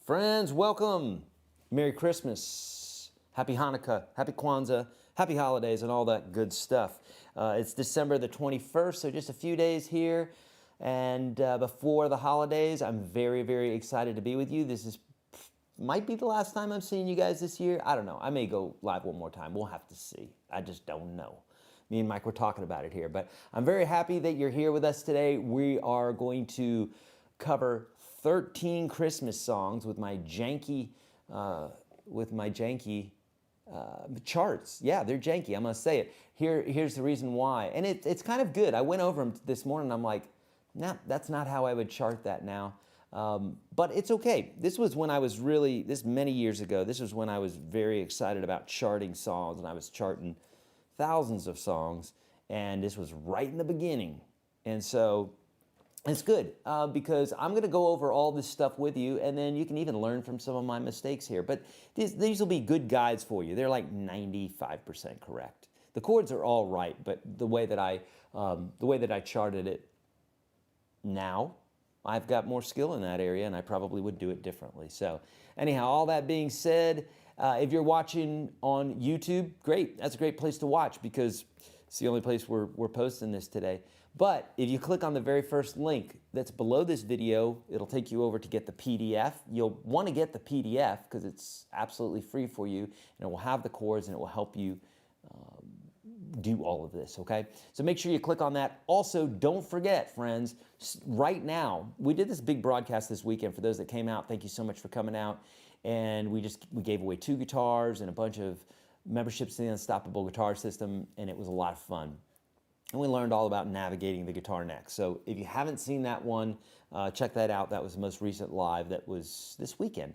Friends, welcome. Merry Christmas, Happy Hanukkah, Happy Kwanzaa, Happy Holidays, and all that good stuff. It's December the 21st, so just a few days here. And before the holidays, I'm very, very excited to be with you. Might be the last time I'm seeing you guys this year. I don't know. I may go live one more time. We'll have to see. I just don't know. Me and Mike were talking about it here. But I'm very happy that you're here with us today. We are going to cover 13 Christmas songs with my janky charts. Yeah, they're janky. I'm gonna say it. Here's the reason why, and it's kind of good. I went over them this morning. I'm like, nah, that's not how I would chart that now. But it's okay. This was when I was many years ago. This was when I was very excited about charting songs, and I was charting thousands of songs, and this was right in the beginning, and so. It's good because I'm going to go over all this stuff with you, and then you can even learn from some of my mistakes here. But these will be good guides for you. They're like 95% correct. The chords are all right, but the way that I charted it now, I've got more skill in that area, and I probably would do it differently. So anyhow, all that being said, if you're watching on YouTube, great. That's a great place to watch because it's the only place we're posting this today. But if you click on the very first link that's below this video, it'll take you over to get the PDF. You'll want to get the PDF because it's absolutely free for you, and it will have the chords and it will help you do all of this, okay? So make sure you click on that. Also, don't forget, friends, right now, we did this big broadcast this weekend. For those that came out, thank you so much for coming out. And we gave away 2 guitars and a bunch of memberships to the Unstoppable Guitar System, and it was a lot of fun. And we learned all about navigating the guitar neck. So if you haven't seen that one, check that out. That was the most recent live that was this weekend.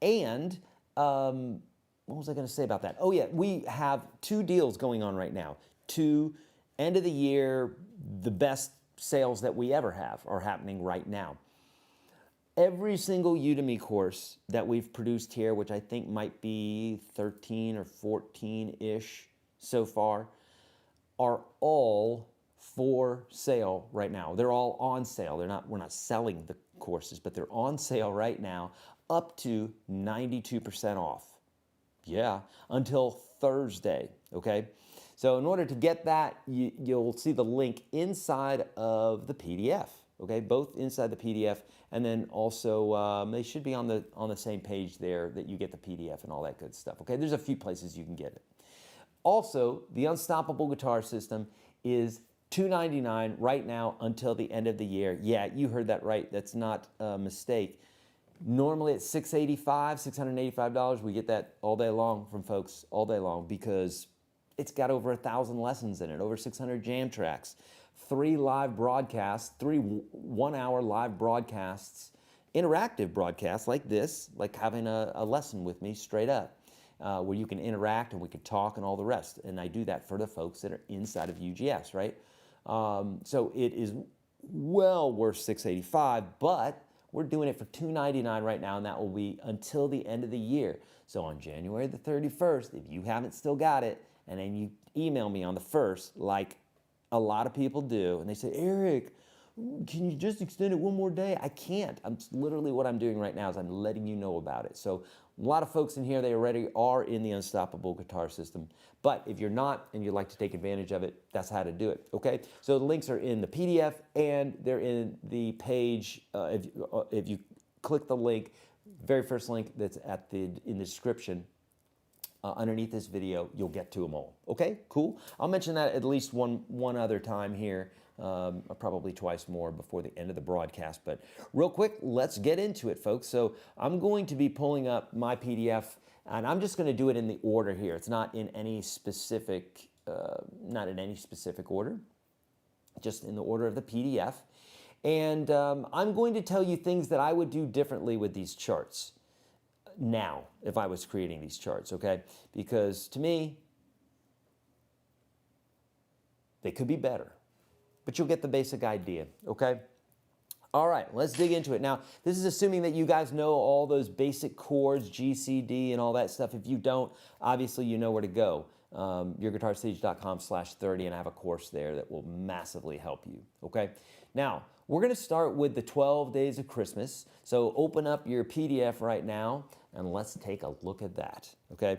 And what was I going to say about that? Oh yeah, we have 2 deals going on right now. 2 end of the year, the best sales that we ever have are happening right now. Every single Udemy course that we've produced here, which I think might be 13 or 14-ish so far, are all for sale right now. They're all on sale. We're not selling the courses, but they're on sale right now, up to 92% off. Yeah, until Thursday, okay? So in order to get that, you'll see the link inside of the PDF, okay? Both inside the PDF, and then also they should be on the same page there that you get the PDF and all that good stuff, okay? There's a few places you can get it. Also, the Unstoppable Guitar System is $299 right now until the end of the year. Yeah, you heard that right. That's not a mistake. Normally it's $685. We get that all day long from folks, all day long, because it's got over 1,000 lessons in it, over 600 jam tracks, 3 live broadcasts, 3 one-hour live broadcasts, interactive broadcasts like this, like having a lesson with me straight up. Where you can interact and we can talk and all the rest. And I do that for the folks that are inside of UGS, right? So it is well worth $685, but we're doing it for $299 right now, and that will be until the end of the year. So on January the 31st, if you haven't still got it, and then you email me on the 1st, like a lot of people do, and they say, Eric, can you just extend it one more day? I can't. Literally what I'm doing right now is I'm letting you know about it. So a lot of folks in here, they already are in the Unstoppable Guitar System. But if you're not and you'd like to take advantage of it, that's how to do it, okay? So the links are in the PDF and they're in the page. If you click the link, very first link that's in the description, underneath this video, you'll get to them all. Okay, cool. I'll mention that at least one other time here, probably twice more before the end of the broadcast. But real quick, let's get into it, folks. So I'm going to be pulling up my PDF, and I'm just going to do it in the order here. It's not in any specific, order, just in the order of the PDF. And I'm going to tell you things that I would do differently with these charts now if I was creating these charts, okay? Because to me, they could be better, but you'll get the basic idea, okay? All right, let's dig into it. Now, this is assuming that you guys know all those basic chords, G, C, D, and all that stuff. If you don't, obviously you know where to go. YourGuitarSage.com/30, and I have a course there that will massively help you, okay? Now, we're going to start with the 12 Days of Christmas. So open up your PDF right now, and let's take a look at that, okay?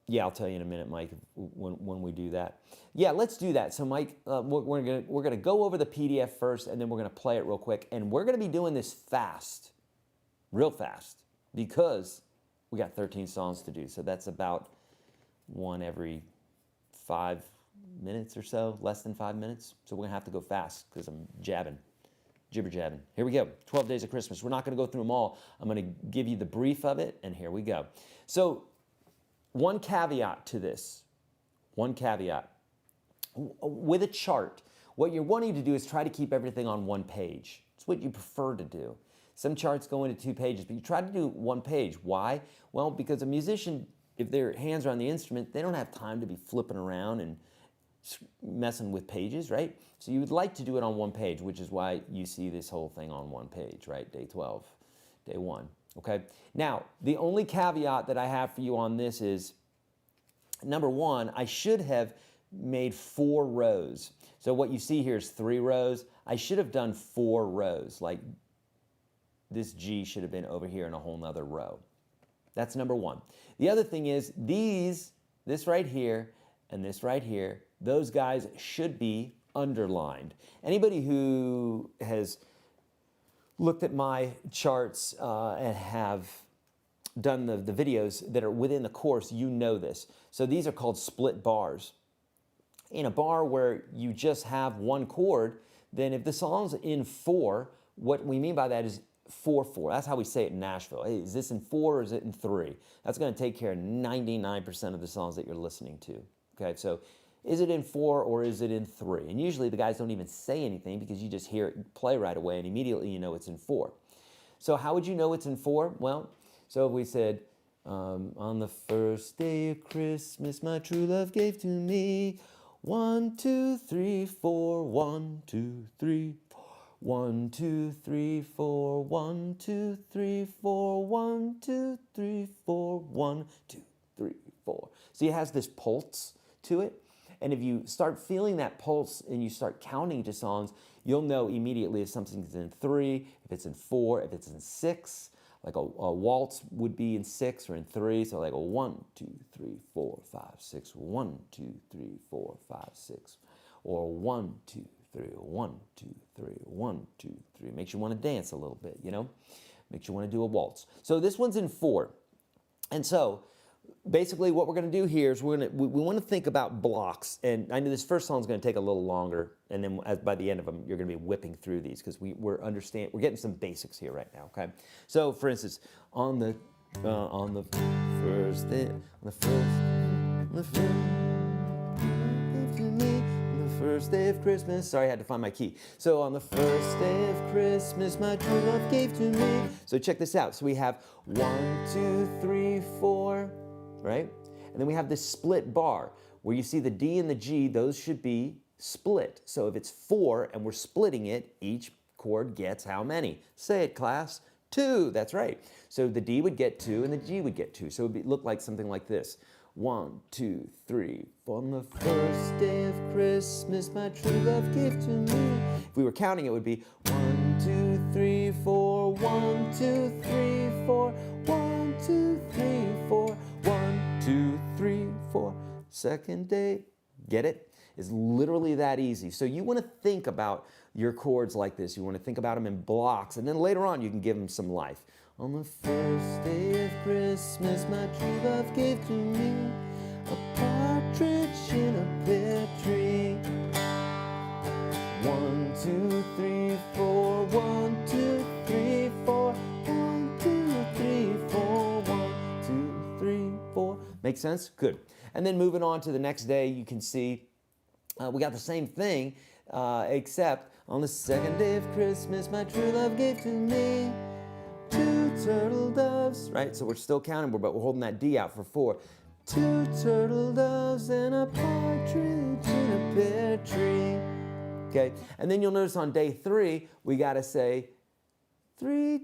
Yeah, I'll tell you in a minute, Mike, when we do that. Yeah, let's do that. So, Mike, we're gonna go over the PDF first, and then we're gonna play it real quick. And we're gonna be doing this fast, real fast, because we got 13 songs to do. So that's about one every 5 minutes or so, less than 5 minutes. So we're gonna have to go fast because I'm jabbing, jibber jabbing. Here we go, 12 Days of Christmas. We're not gonna go through them all. I'm gonna give you the brief of it, and here we go. So, one caveat to this, one caveat. With a chart, what you're wanting to do is try to keep everything on one page. It's what you prefer to do. Some charts go into 2 pages, but you try to do 1 page. Why? Well, because a musician, if their hands are on the instrument, they don't have time to be flipping around and messing with pages, right? So you would like to do it on 1 page, which is why you see this whole thing on 1 page, right? Day 12, day 1. Okay, now the only caveat that I have for you on this is, number 1, I should have made 4 rows. So what you see here is 3 rows. I should have done 4 rows, like this G should have been over here in a whole nother row. That's number 1. The other thing is this right here and this right here, those guys should be underlined. Anybody who has looked at my charts and have done the videos that are within the course, you know this. So these are called split bars. In a bar where you just have 1 chord, then if the song's in 4, what we mean by that is 4/4. That's how we say it in Nashville. Hey, is this in 4 or is it in 3? That's going to take care of 99% of the songs that you're listening to. Okay, so is it in 4 or is it in 3? And usually the guys don't even say anything because you just hear it play right away and immediately you know it's in 4. So how would you know it's in 4? Well, so if we said, on the first day of Christmas, my true love gave to me 1, 2, 3, 4, 1, 2, 3, 4, 1, 2, 3, 4, 1, 2, 3, 4, 1, 2, 3, 4, 1, 2, 3, 4. See, it has this pulse to it. And if you start feeling that pulse and you start counting to songs, you'll know immediately if something's in 3, if it's in 4, if it's in 6. Like a waltz would be in 6 or in 3. So like a 1, 2, 3, 4, 5, 6. 1, 2, 3, 4, 5, 6. Or 1, 2, 3, 1, 2, 3, 1, 2, 3. Makes you want to dance a little bit, you know? Makes you want to do a waltz. So this one's in 4. And so basically what we're going to do here is we want to think about blocks. And I know this first song is going to take a little longer, and then by the end of them you're going to be whipping through these because we're getting some basics here right now. Okay, so for instance, on the first day, first day of Christmas. Sorry, I had to find my key. So on the first day of Christmas, my true love gave to me. So check this out. So we have 1, 2, 3, 4. Right? And then we have this split bar where you see the D and the G, those should be split. So if it's 4 and we're splitting it, each chord gets how many? Say it, class. 2, that's right. So the D would get 2 and the G would get 2. So it would look like something like this. 1, 2, 3, 4. On the first day of Christmas, my true love gave to me. If we were counting, it would be 1, 2, 3, 4, 1, 2, 3, 4, 1, 2, 3, 4, 1, 2, 3, 4. Second day, get it? It's literally that easy. So you want to think about your chords like this. You want to think about them in blocks, and then later on you can give them some life. On the first day of Christmas, my true love gave to me a partridge in a pear tree. 1, 2, 3, 4, 1, 2, 3, 4, 1, 2, 3, 4, 1, 2, 3, 4. Make sense? Good. And then moving on to the next day, you can see we got the same thing, except on the second day of Christmas, my true love gave to me 2 turtle doves, right? So we're still counting, but we're holding that D out for 4. 2 turtle doves and a partridge in a pear tree. Okay, and then you'll notice on day 3, we got to say 3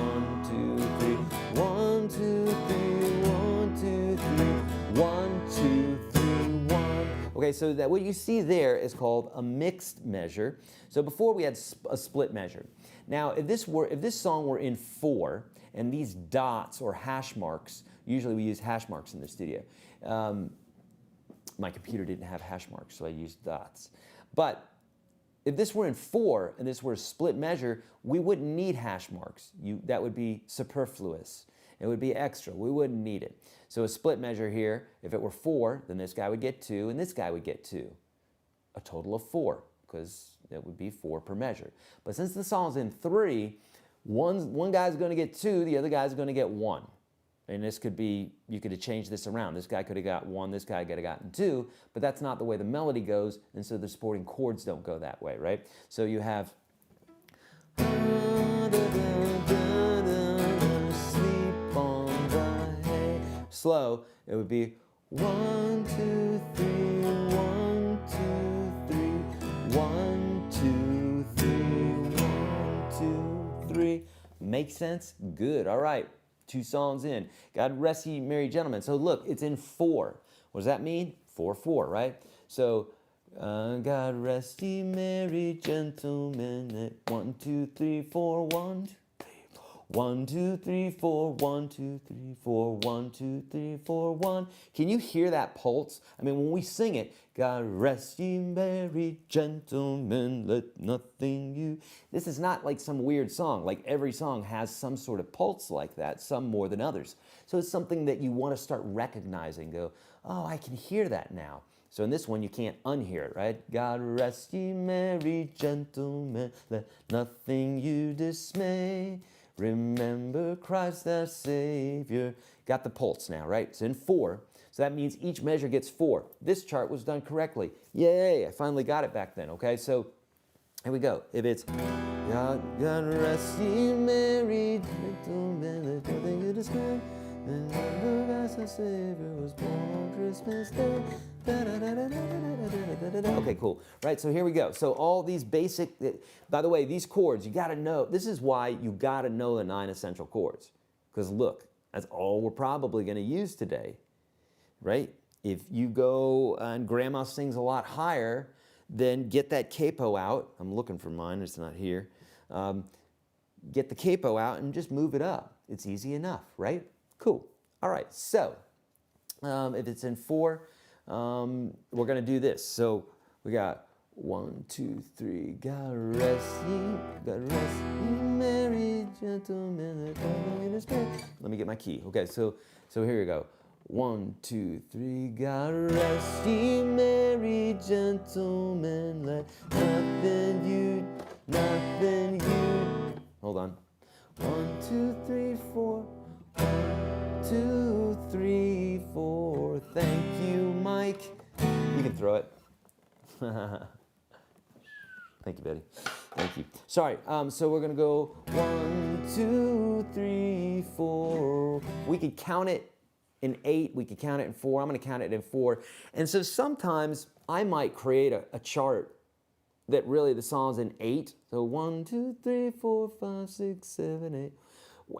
1, 2, 3, 1, 2, Okay, so that what you see there is called a mixed measure. So before we had a split measure. Now, if this song were in 4, and these dots or hash marks, usually we use hash marks in the studio. My computer didn't have hash marks, so I used dots. But if this were in 4 and this were a split measure, we wouldn't need hash marks. That would be superfluous. It would be extra. We wouldn't need it. So a split measure here, if it were 4, then this guy would get 2 and this guy would get 2. A total of 4, because it would be 4 per measure. But since the song's in 3, one guy's going to get 2, the other guy's going to get 1. And this could be, you could have changed this around. This guy could have got 1, this guy could have gotten 2, but that's not the way the melody goes, and so the supporting chords don't go that way, right? So you have sleep on the hay. Slow, it would be 1, 2, 3, 1, 2, 3, 1, 2, 3, 1, 2, 3. Make sense? Good. All right. 2 songs in. God rest ye merry gentlemen. So look, it's in 4. What does that mean? 4, 4, right? So God rest ye merry gentlemen. 1, 2, 3, 4, 1, 2, 3, 1, 2, 3, 4, 1, 2, 3, 4, 1, 2, 3, 4, 1. Can you hear that pulse? I mean, when we sing it, God rest ye merry gentlemen, let nothing you. This is not like some weird song. Like every song has some sort of pulse like that, some more than others. So it's something that you want to start recognizing. Go, oh, I can hear that now. So in this one, you can't unhear it, right? God rest ye merry gentlemen, let nothing you dismay. Remember Christ our Savior. Got the pulse now, right? So in 4. So that means each measure gets 4. This chart was done correctly. Yay, I finally got it back then, okay? So here we go. If it's God rest ye merry gentlemen, let nothing you dismay. Remember Christ our Savior was born on Christmas Day. Okay, cool. Right, so here we go. So all these basic, by the way, these chords, you got to know, this is why you got to know the 9 essential chords. Because look, that's all we're probably going to use today, right? If you go and grandma sings a lot higher, then get that capo out. I'm looking for mine, it's not here. Get the capo out and just move it up. It's easy enough, right? Cool. All right, so if it's in 4, we're going to do this. So we got 1, 2, 3. God rest ye merry gentlemen. Let me get my key. Okay, so here you go. 1, 2, 3. God rest ye merry gentlemen. Let nothing you. Hold on. 1, 2, 3, 4. 1, 2, 3, 4. Thank you, Mike. You can throw it. Thank you, Betty. Thank you. Sorry. So we're gonna go 1, 2, 3, 4. We could count it in 8. We could count it in 4. I'm gonna count it in 4. And so sometimes I might create a chart that really the song's in 8. So 1, 2, 3, 4, 5, 6, 7, 8.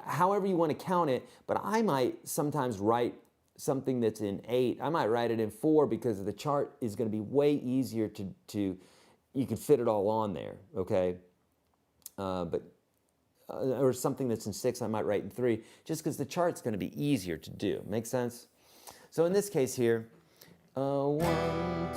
However you want to count it, but I might sometimes write something that's in 8. I might write it in 4 because the chart is going to be way easier to you can fit it all on there, okay? Or something that's in 6, I might write in 3, just because the chart's going to be easier to do. Make sense? So in this case here, 1,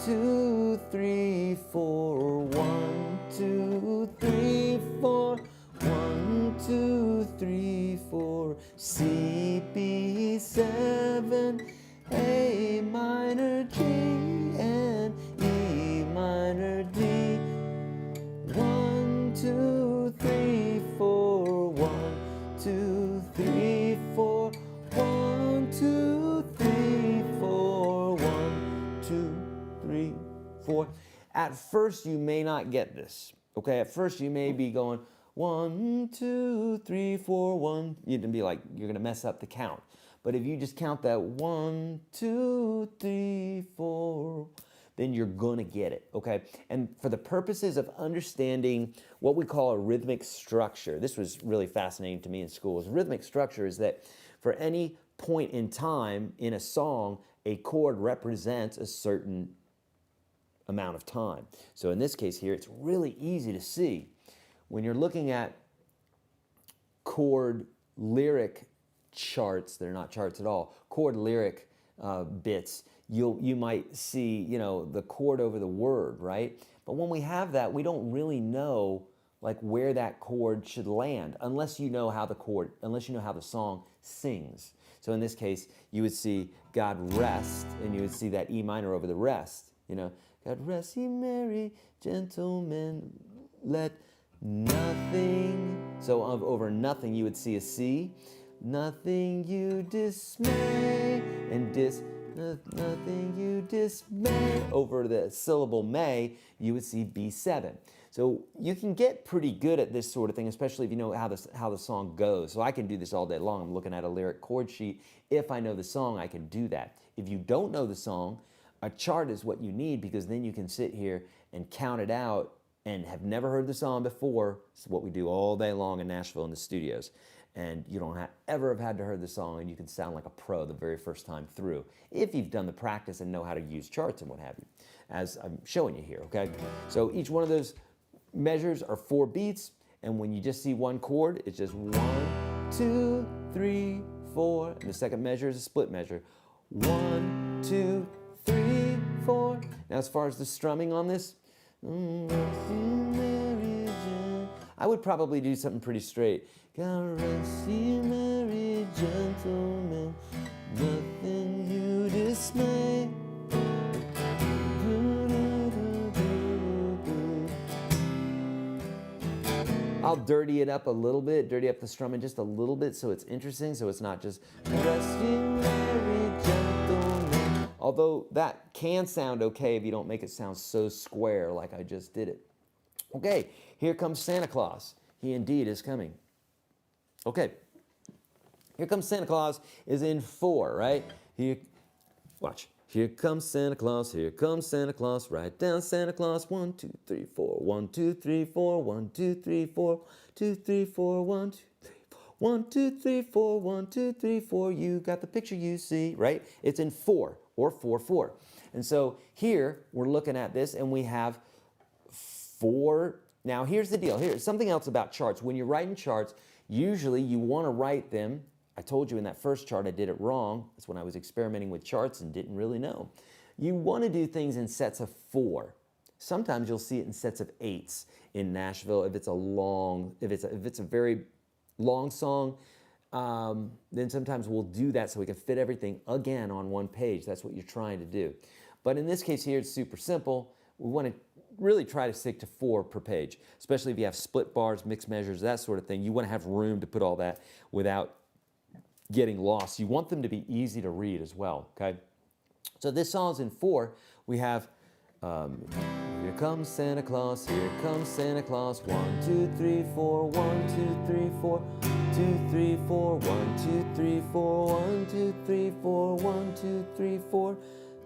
2, 3, 4, 1, 2, 3, 4. 1, 2, 3, 4, C, B, 7, A minor, G, and E minor, D. 1, 2, 3, 4, 1, 2, 3, 4, 1, 2, 3, 4, 1, 2, 3, 4. At first, you may not get this, okay? At first, you may be going, 1, 2, 3, 4, 1. You're gonna be like, you're gonna mess up the count. But if you just count that 1, 2, 3, 4, then you're gonna get it, okay? And for the purposes of understanding what we call a rhythmic structure, this was really fascinating to me in school. Rhythmic structure is that for any point in time in a song, a chord represents a certain amount of time. So in this case here, it's really easy to see. When you're looking at chord lyric charts, they're not charts at all, chord lyric bits, you might see, you know, the chord over the word, right? But when we have that, we don't really know like where that chord should land unless you know how the song sings. So in this case, you would see God rest, and you would see that E minor over the rest, you know, God rest ye merry gentlemen, let nothing, so over nothing you would see a C, nothing you dismay, and nothing you dismay. Over the syllable may, you would see B7. So you can get pretty good at this sort of thing, especially if you know how the song goes. So I can do this all day long. I'm looking at a lyric chord sheet. If I know the song, I can do that. If you don't know the song, a chart is what you need, because then you can sit here and count it out and have never heard the song before. It's what we do all day long in Nashville in the studios. And you don't ever have had to hear the song, and you can sound like a pro the very first time through, if you've done the practice and know how to use charts and what have you, as I'm showing you here, okay? So each one of those measures are 4 beats, and when you just see one chord, it's just 1, 2, 3, 4, and the second measure is a split measure. 1, 2, 3, 4. Now as far as the strumming on this, I would probably do something pretty straight. God rest ye merry gentlemen, nothing you dismay. I'll dirty it up a little bit, dirty up the strumming just a little bit so it's interesting, so it's not just rest ye merry gentlemen. Although that can sound okay if you don't make it sound so square like I just did it. Okay, here comes Santa Claus. He indeed is coming. Okay, here comes Santa Claus is in 4, right? Here, watch. Here comes Santa Claus, here comes Santa Claus, write down Santa Claus, 1, 2, 3, 4, 1, 2, 3, 4, 1, 2, 3, 4, 2, 3, 4, 1, 2, 3, 4, 1, 2, 3, 4, 1, 2, 3, 4, you got the picture, you see, right? It's in 4, or 4, 4. And so here, we're looking at this, and we have 4. Now here's the deal, here's something else about charts. When you're writing charts, usually you want to write them. I told you in that first chart I did it wrong. That's when I was experimenting with charts and didn't really know. You want to do things in sets of 4. Sometimes you'll see it in sets of 8s in Nashville if it's a very long song. Then sometimes we'll do that so we can fit everything again on one page. That's what you're trying to do. But in this case here, it's super simple. We want to really try to stick to 4 per page, especially if you have split bars, mixed measures, that sort of thing. You want to have room to put all that without getting lost. You want them to be easy to read as well, okay? So this song's in 4. We have, here comes Santa Claus, here comes Santa Claus, 1, 2, 3, 4, 1, 2, 3, 4, 2, 3, 4, 1, 2, 3, 4, 1, 2, 3, 4, 1, 2, 3, 4,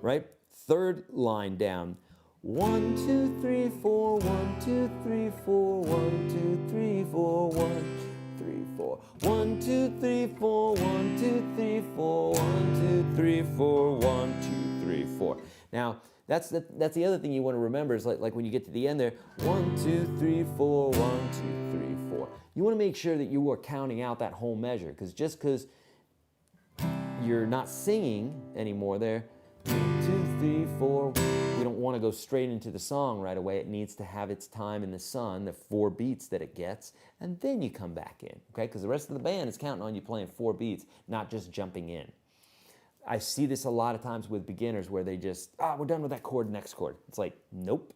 right? Third line down. 1, 2, 3, 4, 1, 2, 3, 4, 1, 2, 3, 4, 1, 3, 4, 1, 2, 3, 4, 1, 2, 3, 4, 1, 2, 3, 4, 1, 2, 3, 4. Now, that's the other thing you want to remember is like when you get to the end there, 1, 2, 3, 4, 1, 2, 3, 4. You want to make sure that you are counting out that whole measure, because just because you're not singing anymore there, 2, 3, 4, we don't want to go straight into the song right away. It needs to have its time in the sun, the 4 beats that it gets, and then you come back in, okay? Because the rest of the band is counting on you playing 4 beats, not just jumping in. I see this a lot of times with beginners where they just, we're done with that chord, next chord. It's like, nope.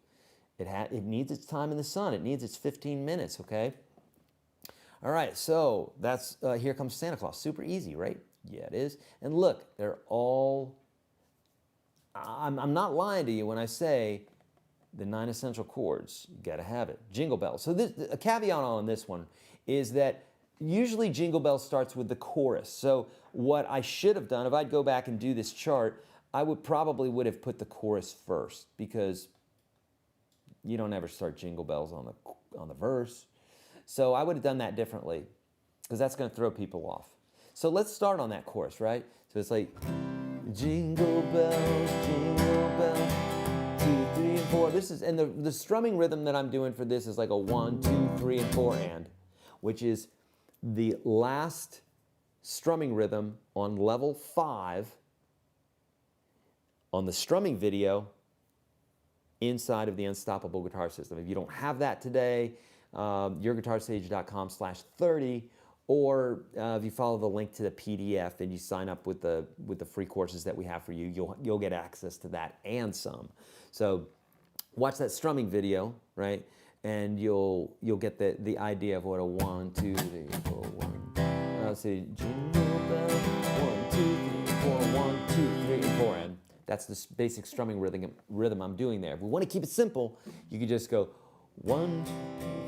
It needs its time in the sun. It needs its 15 minutes, okay? All right, so that's Here Comes Santa Claus. Super easy, right? Yeah, it is. And look, they're all... I'm not lying to you when I say the 9 essential chords. You got to have it. Jingle Bells. So a caveat on this one is that usually Jingle Bells starts with the chorus. So what I should have done, if I'd go back and do this chart, I would have put the chorus first, because you don't ever start Jingle Bells on the verse. So I would have done that differently, because that's going to throw people off. So let's start on that chorus, right? So it's like... Jingle bells, 2, 3, and 4. This is, and the strumming rhythm that I'm doing for this is like a 1, 2, 3, and 4 and, which is the last strumming rhythm on level 5 on the strumming video inside of the Unstoppable Guitar System. If you don't have that today, YourGuitarSage.com/30, or if you follow the link to the PDF and you sign up with the free courses that we have for you, you'll get access to that and some. So watch that strumming video, right? And you'll get the idea of what a 1, 2, 3, 4, 1. Let's see, jingle bell, 1, 2, 3, 4, 1, 2, 3, and 4. And that's the basic strumming rhythm I'm doing there. If we want to keep it simple, you could just go 1, 2,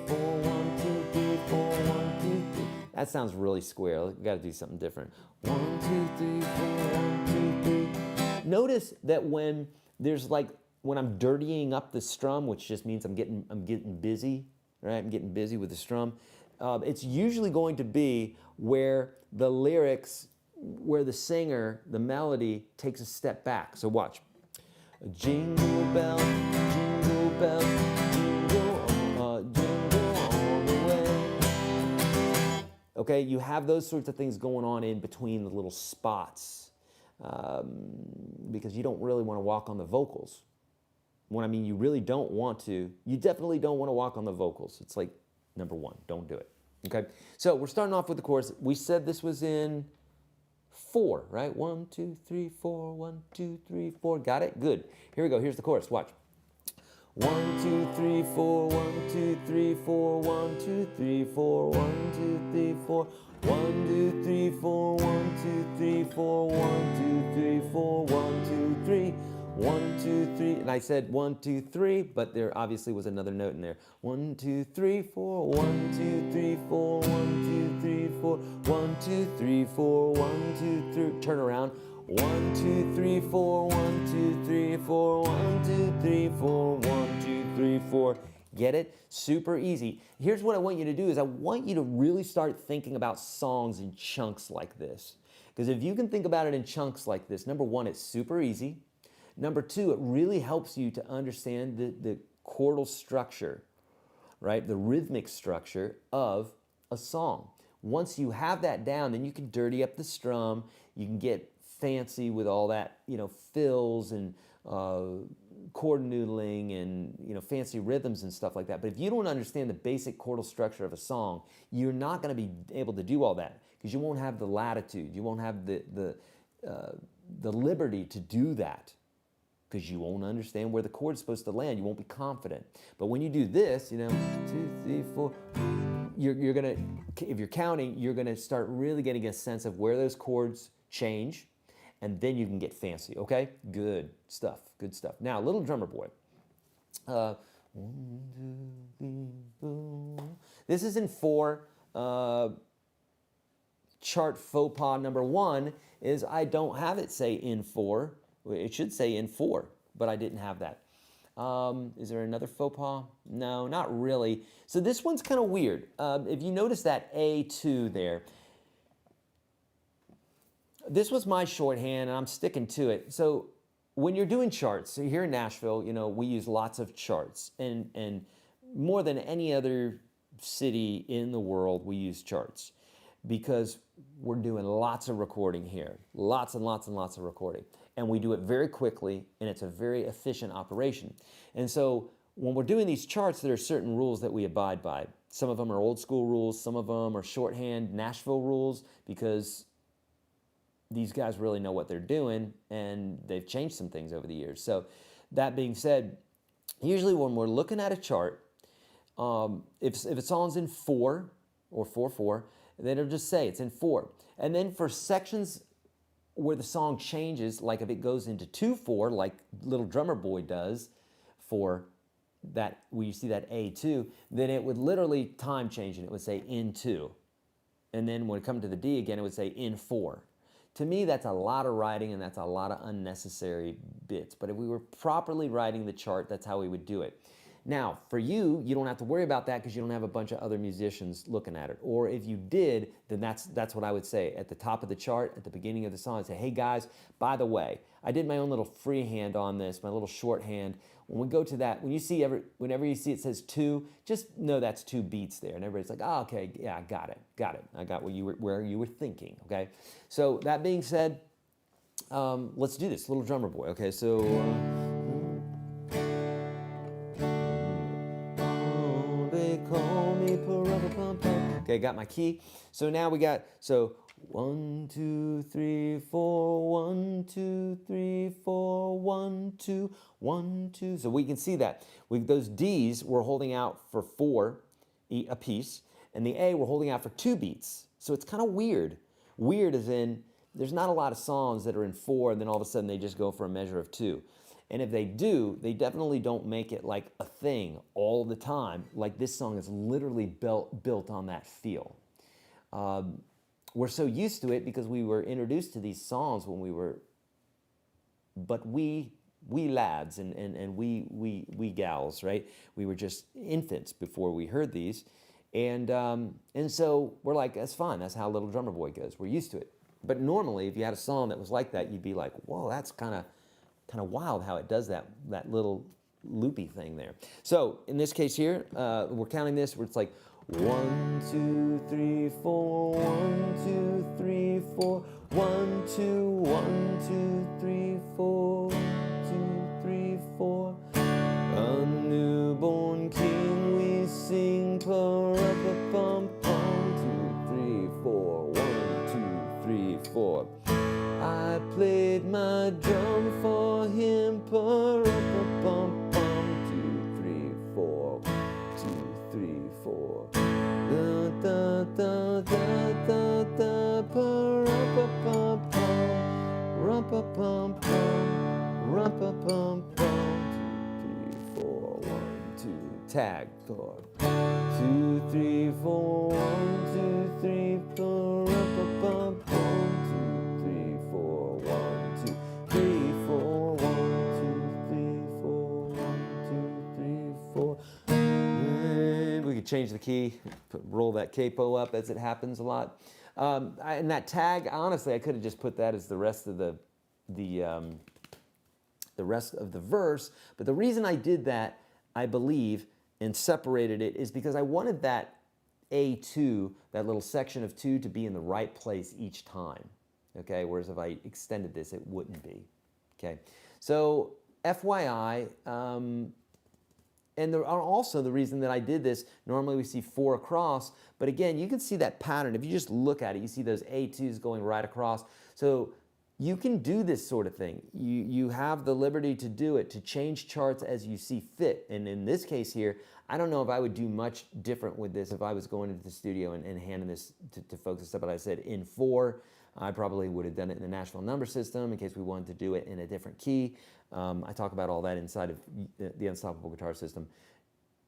4, 1, 2, 3, 4, 1, 2, 3. That sounds really square. We got to do something different. 1, 2, 3, 4, 1, 2, 3. Notice that when there's like, when I'm dirtying up the strum, which just means I'm getting busy, right? I'm getting busy with the strum. It's usually going to be where the lyrics, where the singer, the melody takes a step back. So watch. Jingle bell, jingle bell, jingle on the way. Okay, you have those sorts of things going on in between the little spots because you don't really want to walk on the vocals. When I mean you really don't want to, you definitely don't want to walk on the vocals. It's like number 1, don't do it. Okay, so we're starting off with the chorus. We said this was in 4, right? 1, 2, 3, 4, 1, 2, 3, 4. Got it? Good. Here we go. Here's the chorus. Watch. 1, 2, 3, 4, 1, 2, 3, 4, 1, 2, 3, 4, 1, 2, 3, 4, 1, 2, 3, 4, 1, 2, 3, 4, 1, 2, 3, 4, 1, 2, 3. 1, 2, 3, and I said 1, 2, 3, but there obviously was another note in there. 1, 2, 3, 4, 1, 2, 3, 4, 1, 2, 3, 4, 1, 2, 3, 4, 1, 2, 3. Turn around. 1, 2, 3, 4, 1, 2, 3, 4, 1, 2, 3, 4, 1, 2, 3, 4. Get it? Super easy. Here's what I want you to do is I want you to really start thinking about songs in chunks like this. Because if you can think about it in chunks like this, number 1, it's super easy. Number 2, it really helps you to understand the chordal structure, right? The rhythmic structure of a song. Once you have that down, then you can dirty up the strum. You can get fancy with all that, fills and chord noodling and, fancy rhythms and stuff like that. But if you don't understand the basic chordal structure of a song, you're not going to be able to do all that because you won't have the latitude. You won't have the liberty to do that. Because you won't understand where the chord's supposed to land. You won't be confident. But when you do this, 2, 3, 4, you're gonna, if you're counting, you're gonna start really getting a sense of where those chords change, and then you can get fancy, okay? Good stuff, good stuff. Now, Little Drummer Boy. 1, 2, 3, 4. This is in 4. Chart faux pas number 1 is I don't have it say in 4. It should say in 4, but I didn't have that. Is there another faux pas? No, not really. So this one's kind of weird. If you notice that A2 there, this was my shorthand, and I'm sticking to it. So when you're doing charts, so here in Nashville, we use lots of charts, and more than any other city in the world, we use charts because we're doing lots of recording here, lots and lots and lots of recording. And we do it very quickly, and it's a very efficient operation. And so when we're doing these charts, there are certain rules that we abide by. Some of them are old school rules, some of them are shorthand Nashville rules, because these guys really know what they're doing, and they've changed some things over the years. So that being said, usually when we're looking at a chart, if a song's in 4 or 4/4, then it'll just say it's in 4. And then for sections where the song changes, like if it goes into 2/4, like Little Drummer Boy does for that, where you see that A2, then it would literally time change and it would say in 2. And then when it comes to the D again, it would say in 4. To me, that's a lot of writing and that's a lot of unnecessary bits. But if we were properly writing the chart, that's how we would do it. Now, for you, you don't have to worry about that because you don't have a bunch of other musicians looking at it. Or if you did, then that's what I would say. At the top of the chart, at the beginning of the song, I'd say, hey guys, by the way, I did my own little freehand on this, my little shorthand. when we go to that, whenever you see it says 2, just know that's 2 beats there. And everybody's like, oh, okay, yeah, got it. I got where you were thinking, okay? So that being said, let's do this, Little Drummer Boy, okay? So, they call me Parappa-Pum-Pum. Okay, got my key. So now we got, 1, 2, 3, 4, 1, 2, 3, 4, 1, 2, 1, 2. So we can see that. Those D's we're holding out for 4 a piece, and the A we're holding out for 2 beats. So it's kind of weird. Weird as in, there's not a lot of songs that are in 4, and then all of a sudden they just go for a measure of 2. And if they do, they definitely don't make it like a thing all the time. Like this song is literally built on that feel. We're so used to it because we were introduced to these songs when we were, but we lads and we gals, right? We were just infants before we heard these. And so we're like, that's fine. That's how Little Drummer Boy goes. We're used to it. But normally, if you had a song that was like that, you'd be like, whoa, that's kind of wild how it does that little loopy thing there. So in this case here, we're counting this where it's like 1, 2, 3, 4, 1, 2, 3, 4, 1, 2, 1, 2, 3, 4, 1, 2, 3, 4. A newborn king we sing, Parappa-Pum-Pum, 2, 3, 4, 1, 2, 3, 4. I played my drum for him, Parappa-Pum-Pum, 2, 3, 4, 2, 3, 4. Da da da da da da, Parappa-Pum-Pum, Rumpa-Pum-Pum, Rumpa-Pum-Pum, 2, 3, 4, 1, 2, tag 4. 2, 3, 4, 1, 2, 3, Parappa-Pum-Pum. 4. And we could change the key, roll that capo up as it happens a lot. And that tag, honestly, I could have just put that as the rest of the rest of the verse. But the reason I did that, I believe, and separated it is because I wanted that A2, that little section of 2, to be in the right place each time. Okay, whereas if I extended this, it wouldn't be. Okay, so FYI, and also the reason that I did this, normally we see 4 across, but again, you can see that pattern. If you just look at it, you see those A2s going right across. So you can do this sort of thing. You have the liberty to do it, to change charts as you see fit. And in this case here, I don't know if I would do much different with this if I was going into the studio and handing this to folks and stuff, but I said in 4, I probably would have done it in the Nashville number system in case we wanted to do it in a different key. I talk about all that inside of the Unstoppable Guitar System.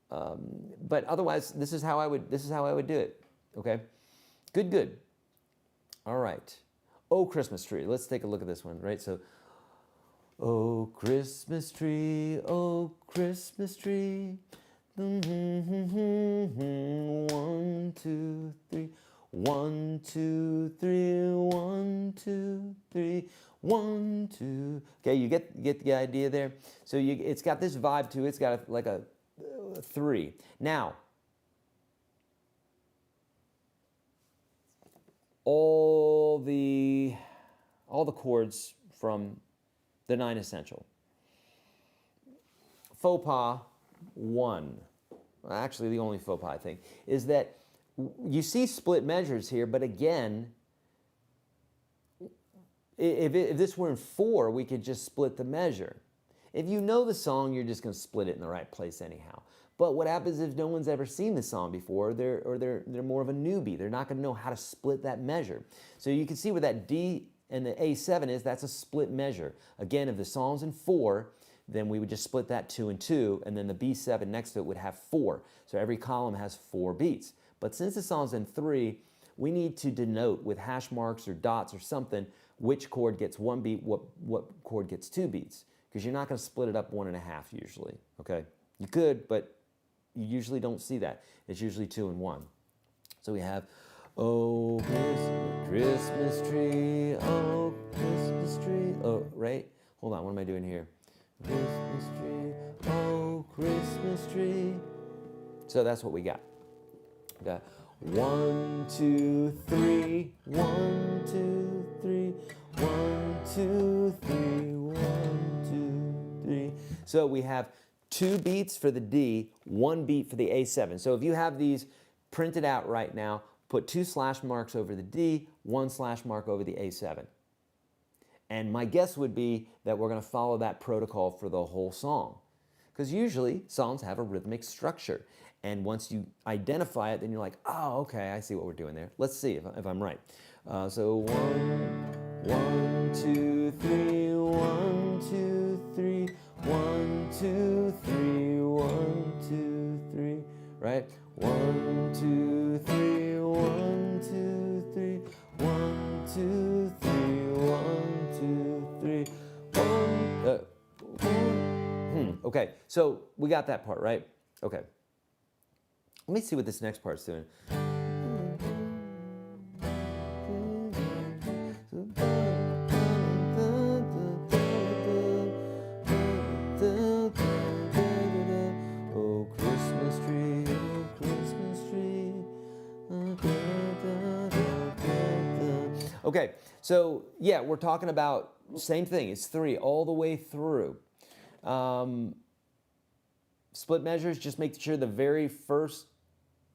But otherwise, this is how I would do it. Okay, good. All right. Oh, Christmas tree. Let's take a look at this one. Right. So, oh, Christmas tree. Oh, Christmas tree. 1, 2, 3. 1, 2, 3, 1, 2, 3, 1, 2. Okay, you get the idea there. So it's got this vibe to it. It's got like a 3. Now, all the chords from the 9 Essential. Faux pas 1. Actually, the only faux pas I think is that you see split measures here, but again, if this were in 4, we could just split the measure. If you know the song, you're just going to split it in the right place anyhow. But what happens if no one's ever seen the song before, they're more of a newbie? They're not going to know how to split that measure. So you can see where that D and the A7 is, that's a split measure. Again, if the song's in 4, then we would just split that 2 and 2, and then the B7 next to it would have 4. So every column has 4 beats. But since the song's in 3, we need to denote with hash marks or dots or something which chord gets 1 beat, what chord gets 2 beats. Because you're not going to split it up 1.5 usually. Okay, you could, but you usually don't see that. It's usually 2 and 1. So we have, oh, Christmas tree, oh, Christmas tree. Oh, right? Hold on, what am I doing here? Christmas tree, oh Christmas tree. So that's what we got. We got 1, 2, 3, 1, 2, 3, 1, 2, 3, 1, 2, 3. So we have 2 beats for the D, 1 beat for the A7. So if you have these printed out right now, put 2 slash marks over the D, 1 slash mark over the A7. And my guess would be that we're going to follow that protocol for the whole song. Because usually songs have a rhythmic structure. And once you identify it, then you're like, oh, okay, I see what we're doing there. Let's see if I'm right. So 1, 2, 3, 1, 2, 3, 1, 2, 3, 1, 2, 3, right? 1, 2, 3, 1, 2, 3, 1, 2, 3, 1, 2, 3, 1. Okay, so we got that part, right? Okay. Let me see what this next part's doing. Oh, Christmas tree, oh, Christmas tree. Okay, so yeah, we're talking about same thing. It's 3 all the way through. Split measures, just make sure the very first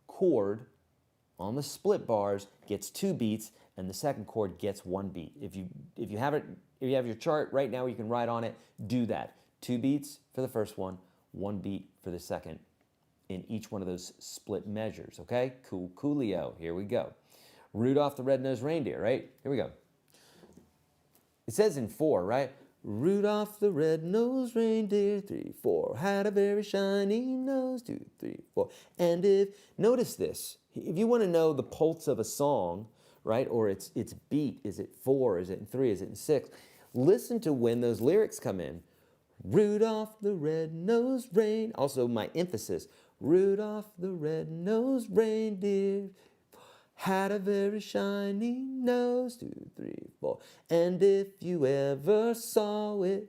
chord on the split bars gets 2 beats and the second chord gets 1 beat. If you have your chart right now, you can write on it, do that. 2 beats for the first one, 1 beat for the second in each one of those split measures, okay? Coolio, here we go. Rudolph the Red-Nosed Reindeer, right? Here we go. It says in 4, right? Rudolph the red-nosed reindeer, 3, 4, had a very shiny nose, 2, 3, 4. And notice this, if you want to know the pulse of a song, right, or its beat, is it 4, is it in 3, is it in 6, listen to when those lyrics come in. Rudolph the red-nosed reindeer, also my emphasis, Rudolph the red-nosed reindeer, had a very shiny nose, 2, 3, 4. And if you ever saw it,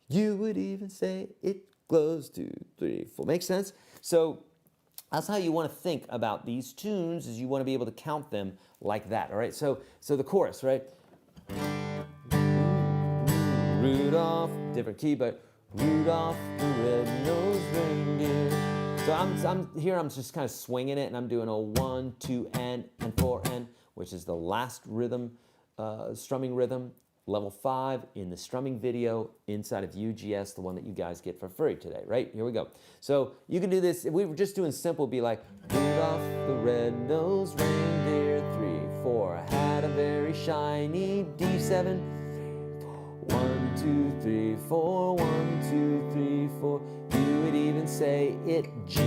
you would even say it glows, 2, 3, 4. Makes sense? So that's how you want to think about these tunes, is you want to be able to count them like that, all right? So the chorus, right? Rudolph, different key, but Rudolph the red-nosed reindeer. So I'm just kind of swinging it, and I'm doing a 1, 2, and 4, and, which is the last rhythm, strumming rhythm, level 5 in the strumming video inside of YourGuitarSage, the one that you guys get for free today, right? Here we go. So you can do this, if we were just doing simple, it'd be like, Rudolph the red-nosed reindeer, 3, 4, had a very shiny D7, 1, 2, 3, 4, 1, 2, 3, 4. You would even say it G, 2,